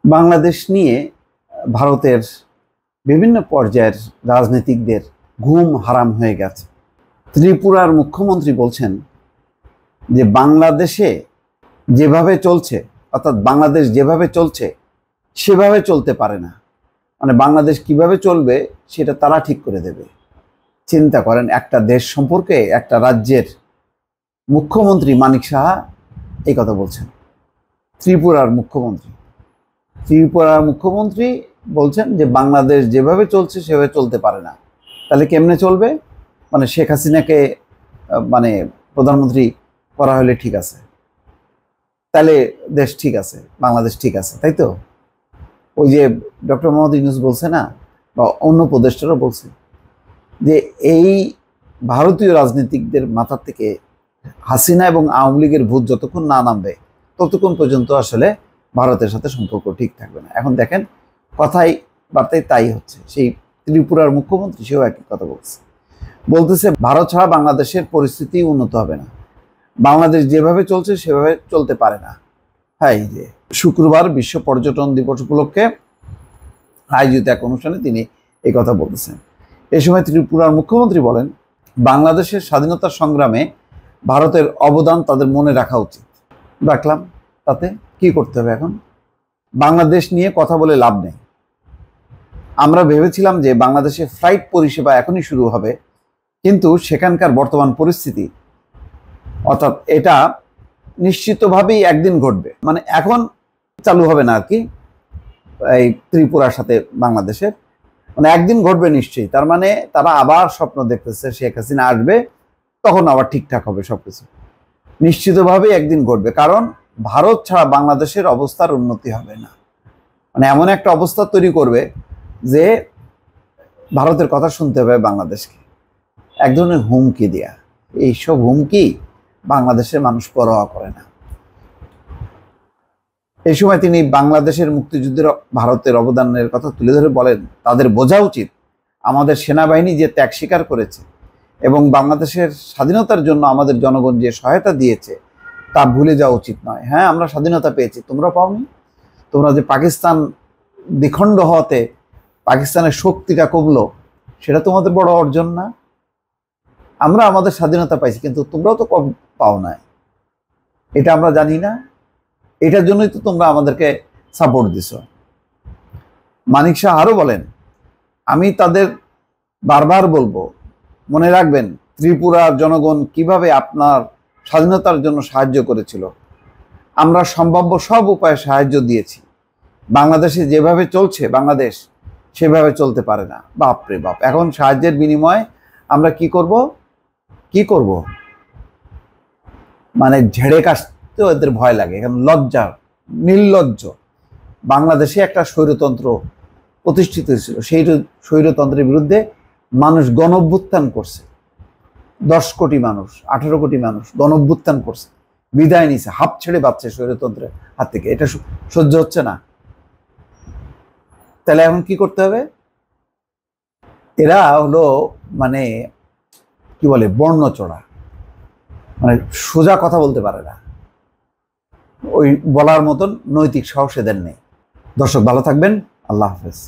বাংলাদেশ নিয়ে ভারতের বিভিন্ন পর্যায়ের রাজনীতিকদের ঘুম হারাম হয়ে গেছে। ত্রিপুরার মুখ্যমন্ত্রী বলছেন যে বাংলাদেশে যেভাবে চলছে, অর্থাৎ বাংলাদেশ যেভাবে চলছে সেভাবে চলতে পারে না, মানে বাংলাদেশ কিভাবে চলবে সেটা তারা ঠিক করে দেবে। চিন্তা করেন, একটা দেশ সম্পর্কে একটা রাজ্যের মুখ্যমন্ত্রী মানিক সাহা এই কথা বলছেন। ত্রিপুরার মুখ্যমন্ত্রী বলছেন যে বাংলাদেশ যেভাবে চলছে সেভাবে চলতে পারে না। তাহলে কেমনে চলবে? মানে শেখ হাসিনাকে মানে প্রধানমন্ত্রী করা হলে ঠিক আছে, তাহলে দেশ ঠিক আছে, বাংলাদেশ ঠিক আছে, তাই তো? ওই যে ডক্টর মোহাম্মদ ইউনূস বলছে না, বা অন্য উপদেষ্টারা বলছে যে এই ভারতীয় রাজনীতিকদের মাথা থেকে হাসিনা এবং আওয়ামী লীগের ভূত যতক্ষণ না নামবে ততক্ষণ পর্যন্ত আসলে ভারতের সাথে সম্পর্ক ঠিক থাকবে না। এখন দেখেন, কথাই বার্তায় তাই হচ্ছে। সেই ত্রিপুরার মুখ্যমন্ত্রী সেও একই কথা বলতেছে ভারত ছাড়া বাংলাদেশের পরিস্থিতি উন্নত হবে না, বাংলাদেশ যেভাবে চলছে সেভাবে চলতে পারে না। হ্যাঁ, এই যে শুক্রবার বিশ্ব পর্যটন দিবস উপলক্ষে আয়োজিত এক অনুষ্ঠানে তিনি এই কথা বলতেছেন। এই সময় ত্রিপুরার মুখ্যমন্ত্রী বলেন, বাংলাদেশের স্বাধীনতা সংগ্রামে ভারতের অবদান তাদের মনে রাখা উচিত। রাখলাম, তাতে কি করতে হবে? এখন বাংলাদেশ নিয়ে কথা বলে লাভ নেই। আমরা ভেবেছিলাম যে বাংলাদেশে ফ্লাইট পরিষেবা এখনই শুরু হবে, কিন্তু সেখানকার বর্তমান পরিস্থিতি, অর্থাৎ এটা নিশ্চিতভাবেই একদিন ঘটবে, মানে এখন চালু হবে না আর কি, এই ত্রিপুরার সাথে বাংলাদেশের, মানে একদিন ঘটবে নিশ্চয়ই। তার মানে তারা আবার স্বপ্ন দেখতেছে শেখ হাসিনা আসবে, তখন আবার ঠিকঠাক হবে সবকিছু। নিশ্চিতভাবেই একদিন ঘটবে, কারণ ভারত ছাড়া বাংলাদেশের অবস্থার উন্নতি হবে না। মানে এমন একটা অবস্থা তৈরি করবে যে ভারতের কথা শুনতে হবে বাংলাদেশকে। এক ধরনের হুমকি দেয়া, এইসব হুমকি বাংলাদেশের মানুষ পরোয়া করে না। এই সময় তিনি বাংলাদেশের মুক্তিযুদ্ধের ভারতের অবদানের কথা তুলে ধরে বলেন, তাদের বোঝা উচিত আমাদের সেনাবাহিনী যে ত্যাগ স্বীকার করেছে এবং বাংলাদেশের স্বাধীনতার জন্য আমাদের জনগণ যে সহায়তা দিয়েছে তা ভুলে যাওয়া উচিত নয়। হ্যাঁ, আমরা স্বাধীনতা পেয়েছি, তোমরা পাওনি। তোমরা যে পাকিস্তান দ্বিখণ্ড হওয়াতে পাকিস্তানের শক্তিটা কমলো, সেটা তোমাদের বড় অর্জন না? আমরা আমাদের স্বাধীনতা পাইছি, কিন্তু তোমরাও তো কম পাও না, এটা আমরা জানি না? এটার জন্যই তো তোমরা আমাদেরকে সাপোর্ট দিছো। মানিক শাহ আরও বলেন, আমি তাদের বারবার বলবো, মনে রাখবেন ত্রিপুরার জনগণ কিভাবে আপনার স্বাধীনতার জন্য সাহায্য করেছিল। আমরা সম্ভাব্য সব উপায়ে সাহায্য দিয়েছি। বাংলাদেশে যেভাবে চলছে বাংলাদেশ সেভাবে চলতে পারে না। বাপরে বাপ, এখন সাহায্যের বিনিময়ে আমরা কি করব? মানে ঝেড়ে কাটতেও এদের ভয় লাগে। এখন লজ্জা, নির্লজ্জ। বাংলাদেশে একটা স্বৈরতন্ত্র প্রতিষ্ঠিত হয়েছিল, সেই স্বৈরতন্ত্রের বিরুদ্ধে মানুষ গণঅভ্যুত্থান করছে। 10 কোটি মানুষ, 18 কোটি মানুষ গণঅভ্যুত্থান করছে, বিদায় নিছে, হাঁপ ছেড়ে বাঁচছে স্বৈরতন্ত্রের হাত থেকে। এটা সহ্য হচ্ছে না। তাহলে এখন কি করতে হবে? এরা হলো মানে কি বলে, বর্ণচড়া, মানে সোজা কথা বলতে পারে না, ওই বলার মতন নৈতিক সাহস এদের নেই। দর্শক ভালো থাকবেন, আল্লাহ হাফেজ।